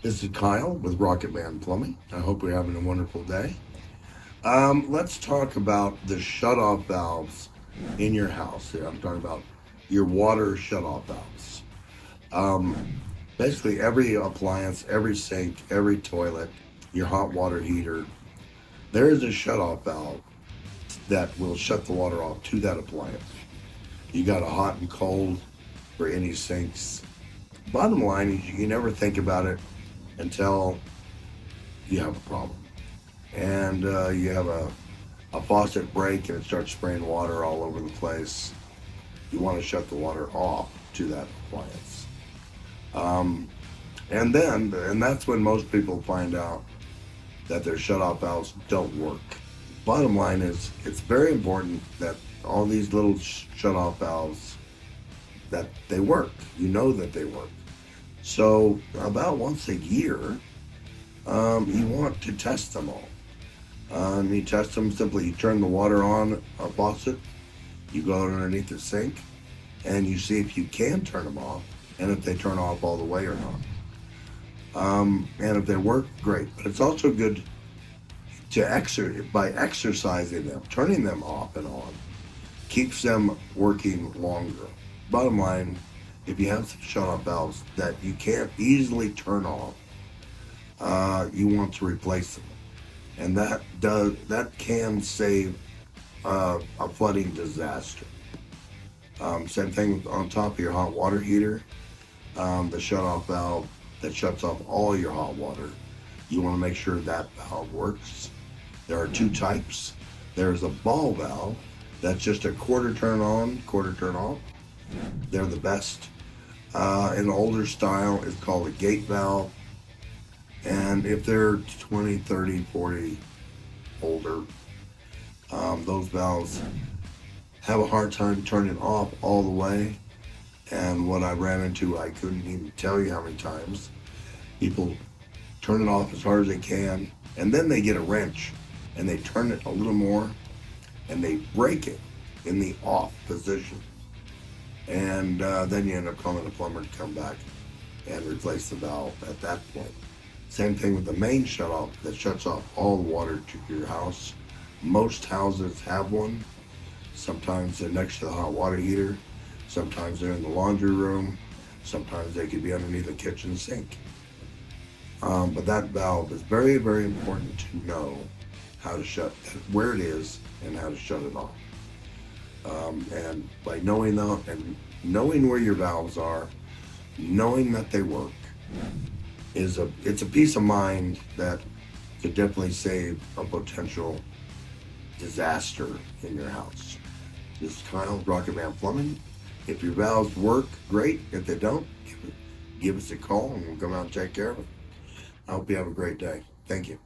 This is Kyle with Rocketman Plumbing. I hope you're having a wonderful day. Let's talk about the shutoff valves in your house. Here, I'm talking about your water shutoff valves. Basically, every appliance, every sink, every toilet, your hot water heater, there is a shutoff valve that will shut the water off to that appliance. You got a hot and cold for any sinks. Bottom line is you never think about it until you have a problem. And you have a faucet break and it starts spraying water all over the place. You want to shut the water off to that appliance. And that's when most people find out that their shutoff valves don't work. Bottom line is, it's very important that all these little shutoff valves, that they work. You know that they work. So about once a year, you want to test them all. You test them simply. You turn the water on a faucet, you go underneath the sink, and you see if you can turn them off, and if they turn off all the way or not. And if they work, great. But it's also good to by exercising them, turning them off and on, keeps them working longer. Bottom line, if you have some shutoff valves that you can't easily turn off, you want to replace them, and that can save a flooding disaster. Same thing on top of your hot water heater, the shutoff valve that shuts off all your hot water. You want to make sure that valve works. There are two types. There's a ball valve that's just a quarter turn on, quarter turn off. They're the best. In the older style, it's called a gate valve. And if they're 20, 30, 40 older, those valves have a hard time turning off all the way. And what I ran into, I couldn't even tell you how many times. People turn it off as hard as they can, and then they get a wrench and they turn it a little more and they break it in the off position. And then you end up calling a plumber to come back and replace the valve at that point. Same thing with the main shutoff that shuts off all the water to your house. Most houses have one. Sometimes they're next to the hot water heater. Sometimes they're in the laundry room. Sometimes they could be underneath the kitchen sink. But that valve is very, very important to know how to where it is and how to shut it off. And by knowing that and knowing where your valves are, knowing that they work, it's a peace of mind that could definitely save a potential disaster in your house. This is Kyle, Rocketman Plumbing. If your valves work, great. If they don't, give us a call and we'll come out and take care of it. I hope you have a great day. Thank you.